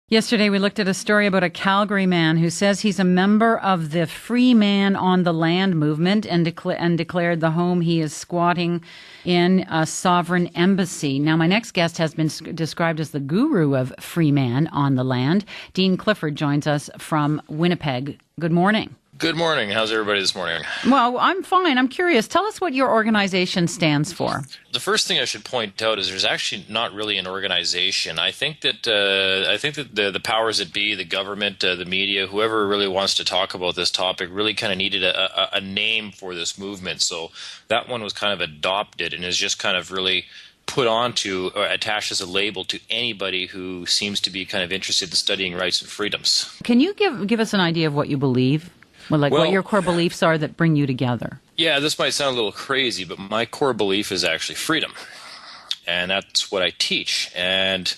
Yesterday, we looked at a story about a Calgary man who says he's a member of the Free Man on the Land movement and declared the home he is squatting in a sovereign embassy. Now, my next guest has been described as the guru of Free Man on the Land. Dean Clifford joins us from Winnipeg. Good morning. Good morning. How's everybody this morning? Well, I'm fine. I'm curious. Tell us what your organization stands for. The first thing I should point out is there's actually not really an organization. I think that the powers that be, the government, the media, whoever really wants to talk about this topic, really kind of needed a name for this movement. So that one was kind of adopted and is just kind of really put onto or attached as a label to anybody who seems to be kind of interested in studying rights and freedoms. Can you give us an idea of what you believe? What your core beliefs are that bring you together? Yeah, this might sound a little crazy, but my core belief is actually freedom. And that's what I teach. And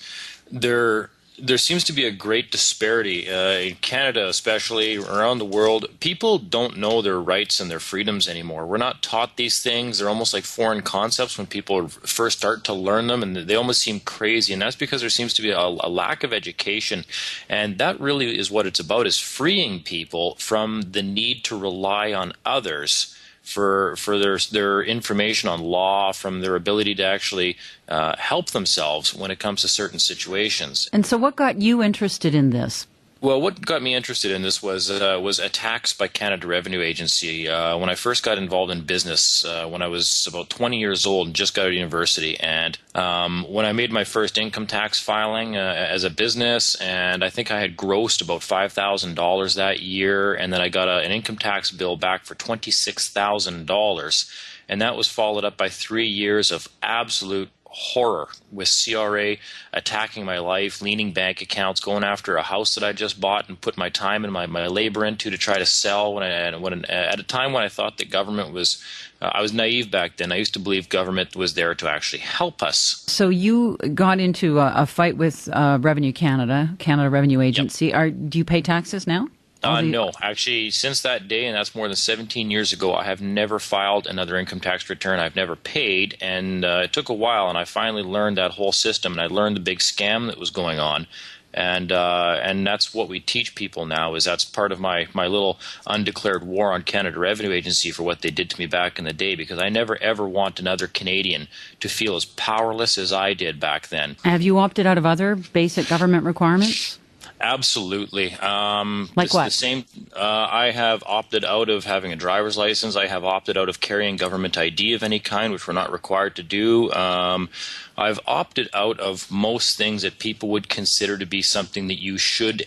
there seems to be a great disparity in Canada, especially around the world. People don't know their rights and their freedoms anymore. We're not taught these things. They're almost like foreign concepts when people first start to learn them, and they almost seem crazy. And that's because there seems to be a lack of education. And that really is what it's about, is freeing people from the need to rely on others for their information on law, from their ability to actually help themselves when it comes to certain situations. And so what got you interested in this? Well, what got me interested in this was attacks by Canada Revenue Agency. When I first got involved in business, when I was about 20 years old and just got out of university, and when I made my first income tax filing as a business, and I think I had grossed about $5,000 that year, and then I got an income tax bill back for $26,000, and that was followed up by 3 years of absolute horror with CRA attacking my life, leaning bank accounts, going after a house that I just bought and put my time and my labor into to try to sell. At a time when I thought that government was, I was naive back then. I used to believe government was there to actually help us. So you got into a fight with Revenue Canada Revenue Agency. Yep. Do you pay taxes now? No, actually, since that day, and that's more than 17 years ago, I have never filed another income tax return. I've never paid, and it took a while, and I finally learned that whole system, and I learned the big scam that was going on. And that's what we teach people now, is that's part of my little undeclared war on Canada Revenue Agency for what they did to me back in the day, because I never ever want another Canadian to feel as powerless as I did back then. Have you opted out of other basic government requirements? Absolutely. Like what? The same. I have opted out of having a driver's license. I have opted out of carrying government ID of any kind, which we're not required to do. I've opted out of most things that people would consider to be something that you should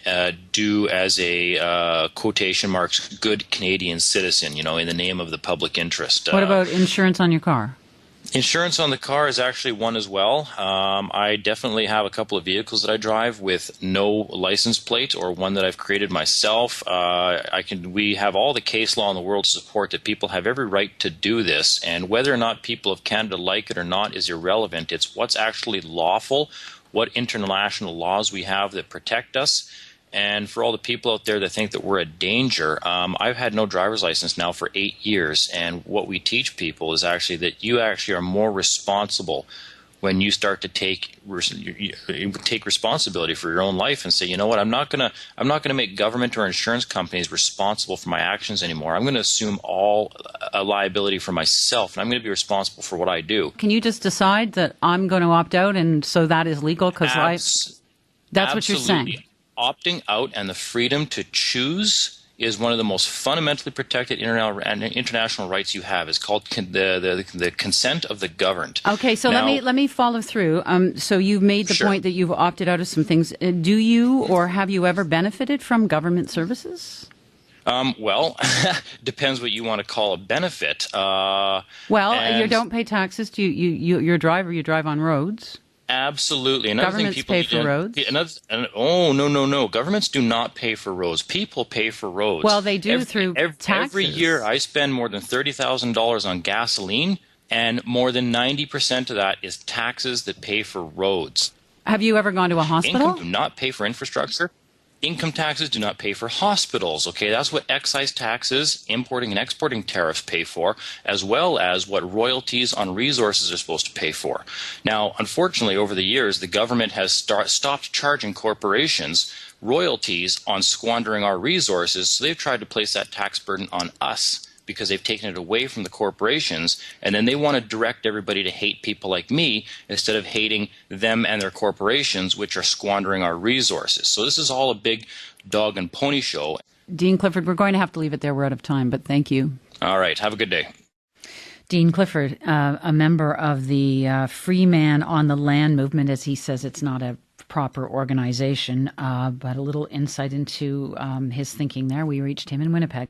do as a quotation marks good Canadian citizen, in the name of the public interest. What about insurance on your car? Insurance on the car is actually one as well. I definitely have a couple of vehicles that I drive with no license plate, or one that I've created myself. We have all the case law in the world to support that people have every right to do this, and whether or not people of Canada like it or not is irrelevant. It's what's actually lawful, what international laws we have that protect us. And for all the people out there that think that we're a danger, I've had no driver's license now for 8 years. And what we teach people is actually that you actually are more responsible when you start to take responsibility for your own life and say, you know what, I'm not gonna make government or insurance companies responsible for my actions anymore. I'm going to assume all liability for myself, and I'm going to be responsible for what I do. Can you just decide that I'm going to opt out, and so that is legal? Because that's what you're saying. Opting out and the freedom to choose is one of the most fundamentally protected international rights you have. It's called the consent of the governed. Okay, so now, let me follow through. So you've made the point that you've opted out of some things. Do you, or have you ever benefited from government services? Well, depends what you want to call a benefit. You don't pay taxes. You're a driver. You drive on roads. Absolutely. Governments pay for roads? No. Governments do not pay for roads. People pay for roads. Well, they do through taxes. Every year I spend more than $30,000 on gasoline, and more than 90% of that is taxes that pay for roads. Have you ever gone to a hospital? Income do not pay for infrastructure. Income taxes do not pay for hospitals. Okay, that's what excise taxes, importing and exporting tariffs pay for, as well as what royalties on resources are supposed to pay for. Now, unfortunately, over the years, the government has stopped charging corporations royalties on squandering our resources, so they've tried to place that tax burden on us, because they've taken it away from the corporations, and then they want to direct everybody to hate people like me instead of hating them and their corporations, which are squandering our resources. So this is all a big dog and pony show. Dean Clifford, we're going to have to leave it there. We're out of time, but thank you. All right. Have a good day. Dean Clifford, a member of the Free Man on the Land movement, as he says it's not a proper organization, but a little insight into his thinking there. We reached him in Winnipeg.